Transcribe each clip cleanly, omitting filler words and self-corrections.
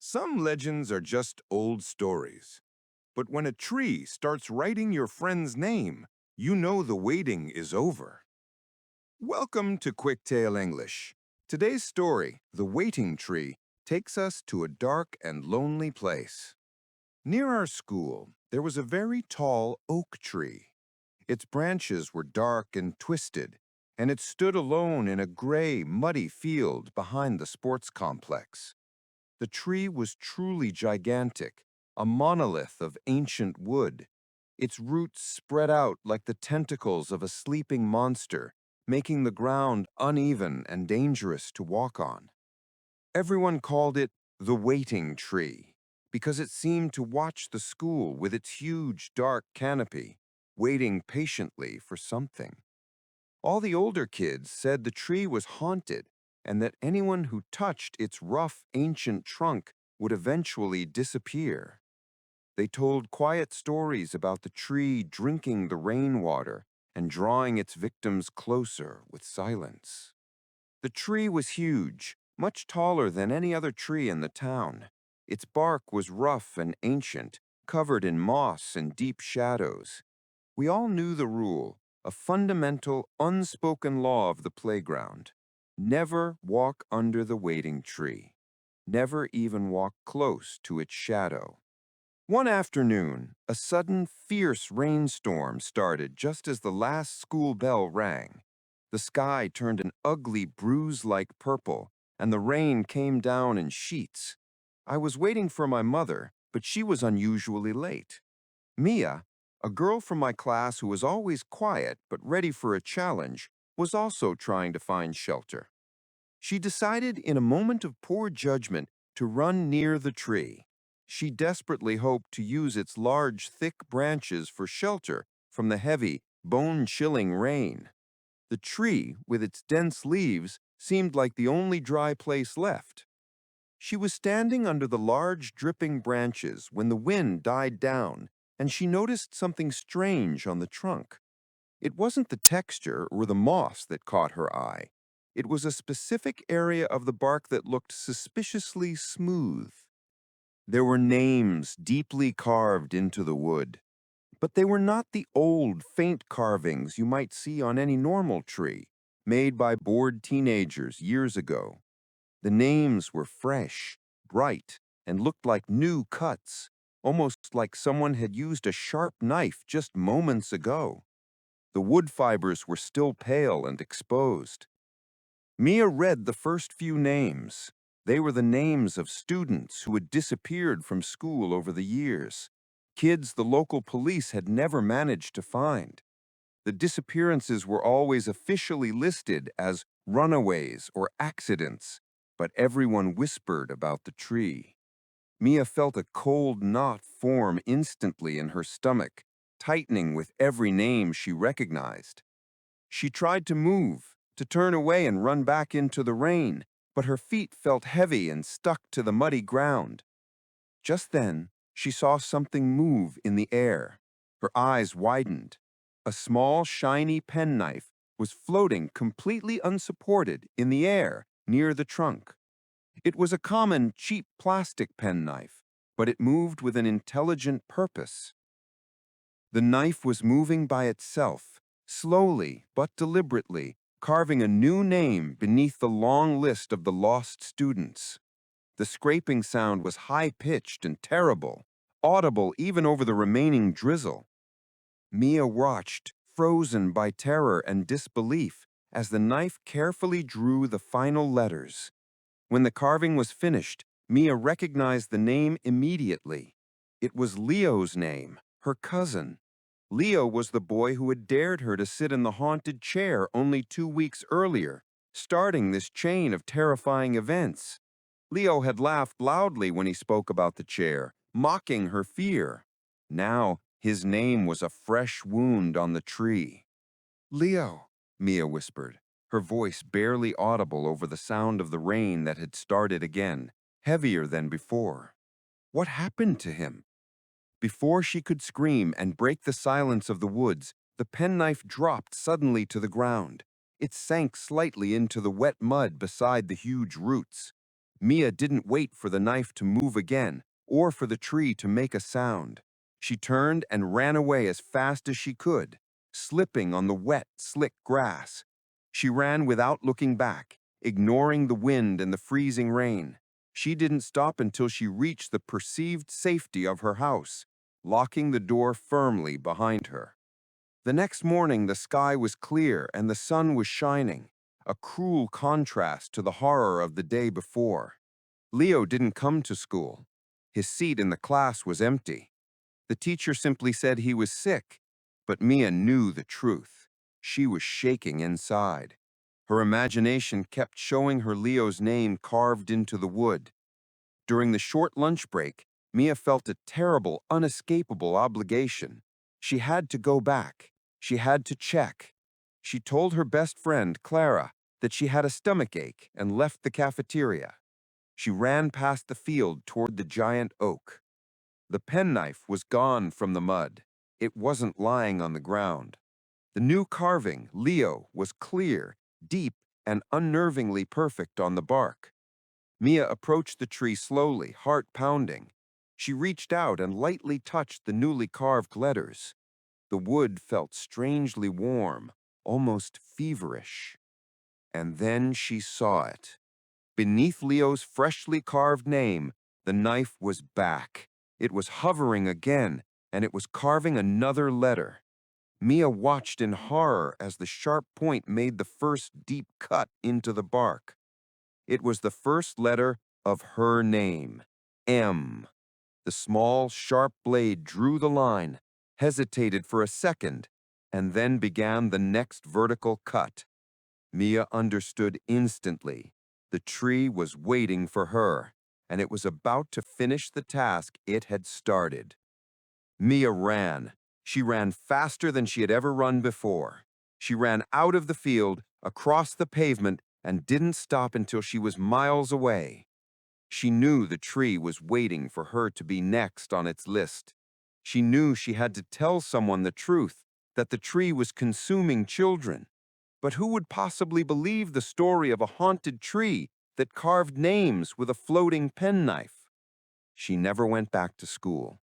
Some legends are just old stories. But when a tree starts writing your friend's name, you know the waiting is over. Welcome to Quicktail English. Today's story, The Waiting Tree, takes us to a dark and lonely place. Near our school, there was a very tall oak tree. Its branches were dark and twisted, and it stood alone in a gray, muddy field behind the sports complex. The tree was truly gigantic, a monolith of ancient wood. Its roots spread out like the tentacles of a sleeping monster, making the ground uneven and dangerous to walk on. Everyone called it the waiting tree because it seemed to watch the school with its huge dark canopy, waiting patiently for something. All the older kids said the tree was haunted and that anyone who touched its rough, ancient trunk would eventually disappear. They told quiet stories about the tree drinking the rainwater and drawing its victims closer with silence. The tree was huge, much taller than any other tree in the town. Its bark was rough and ancient, covered in moss and deep shadows. We all knew the rule, a fundamental, unspoken law of the playground. Never walk under the waiting tree. Never even walk close to its shadow. One afternoon, a sudden, fierce rainstorm started just as the last school bell rang. The sky turned an ugly, bruise-like purple, and the rain came down in sheets. I was waiting for my mother, but she was unusually late. Mia, a girl from my class who was always quiet but ready for a challenge, was also trying to find shelter. She decided in a moment of poor judgment to run near the tree. She desperately hoped to use its large, thick branches for shelter from the heavy, bone-chilling rain. The tree, with its dense leaves, seemed like the only dry place left. She was standing under the large, dripping branches when the wind died down, and she noticed something strange on the trunk. It wasn't the texture or the moss that caught her eye. It was a specific area of the bark that looked suspiciously smooth. There were names deeply carved into the wood, but they were not the old, faint carvings you might see on any normal tree, made by bored teenagers years ago. The names were fresh, bright, and looked like new cuts, almost like someone had used a sharp knife just moments ago. The wood fibers were still pale and exposed. Mia read the first few names. They were the names of students who had disappeared from school over the years, kids the local police had never managed to find. The disappearances were always officially listed as runaways or accidents, but everyone whispered about the tree. Mia felt a cold knot form instantly in her stomach, tightening with every name she recognized. She tried to move, to turn away and run back into the rain, but her feet felt heavy and stuck to the muddy ground. Just then, she saw something move in the air. Her eyes widened. A small, shiny penknife was floating completely unsupported in the air near the trunk. It was a common, cheap plastic penknife, but it moved with an intelligent purpose. The knife was moving by itself, slowly but deliberately, carving a new name beneath the long list of the lost students. The scraping sound was high-pitched and terrible, audible even over the remaining drizzle. Mia watched, frozen by terror and disbelief, as the knife carefully drew the final letters. When the carving was finished, Mia recognized the name immediately. It was Leo's name, her cousin. Leo was the boy who had dared her to sit in the haunted chair only 2 weeks earlier, starting this chain of terrifying events. Leo had laughed loudly when he spoke about the chair, mocking her fear. Now, his name was a fresh wound on the tree. "Leo," Mia whispered, her voice barely audible over the sound of the rain that had started again, heavier than before. What happened to him? Before she could scream and break the silence of the woods, the penknife dropped suddenly to the ground. It sank slightly into the wet mud beside the huge roots. Mia didn't wait for the knife to move again or for the tree to make a sound. She turned and ran away as fast as she could, slipping on the wet, slick grass. She ran without looking back, ignoring the wind and the freezing rain. She didn't stop until she reached the perceived safety of her house, locking the door firmly behind her. The next morning, the sky was clear and the sun was shining, a cruel contrast to the horror of the day before. Leo didn't come to school. His seat in the class was empty. The teacher simply said he was sick, but Mia knew the truth. She was shaking inside. Her imagination kept showing her Leo's name carved into the wood. During the short lunch break, Mia felt a terrible, unescapable obligation. She had to go back. She had to check. She told her best friend, Clara, that she had a stomachache and left the cafeteria. She ran past the field toward the giant oak. The penknife was gone from the mud. It wasn't lying on the ground. The new carving, Leo, was clear, deep, and unnervingly perfect on the bark. Mia approached the tree slowly, heart pounding. She reached out and lightly touched the newly carved letters. The wood felt strangely warm, almost feverish. And then she saw it. Beneath Leo's freshly carved name, the knife was back. It was hovering again, and it was carving another letter. Mia watched in horror as the sharp point made the first deep cut into the bark. It was the first letter of her name, M. The small, sharp blade drew the line, hesitated for a second, and then began the next vertical cut. Mia understood instantly. The tree was waiting for her, and it was about to finish the task it had started. Mia ran. She ran faster than she had ever run before. She ran out of the field, across the pavement, and didn't stop until she was miles away. She knew the tree was waiting for her to be next on its list. She knew she had to tell someone the truth, that the tree was consuming children. But who would possibly believe the story of a haunted tree that carved names with a floating penknife? She never went back to school.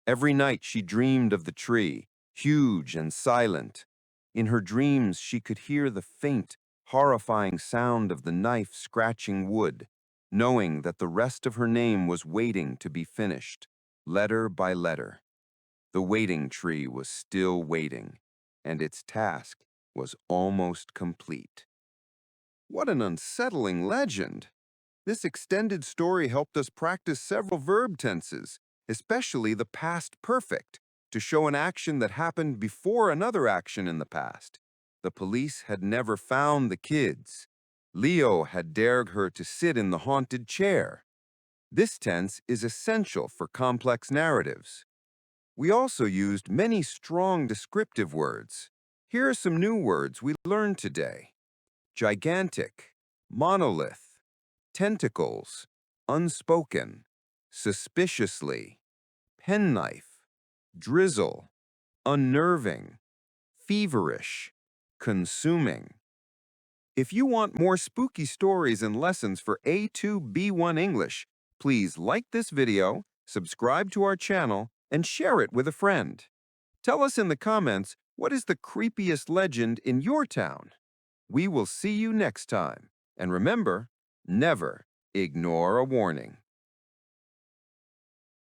Every night she dreamed of the tree, huge and silent. In her dreams she could hear the faint, horrifying sound of the knife scratching wood, knowing that the rest of her name was waiting to be finished, letter by letter. The waiting tree was still waiting, and its task was almost complete. What an unsettling legend! This extended story helped us practice several verb tenses, especially the past perfect, to show an action that happened before another action in the past. The police had never found the kids. Leo had dared her to sit in the haunted chair. This tense is essential for complex narratives. We also used many strong descriptive words. Here are some new words we learned today: gigantic, monolith, tentacles, unspoken, suspiciously, penknife, drizzle, unnerving, feverish, consuming. If you want more spooky stories and lessons for A2 B1 English, please like this video, subscribe to our channel, and share it with a friend. Tell us in the comments, what is the creepiest legend in your town? We will see you next time. And remember, never ignore a warning.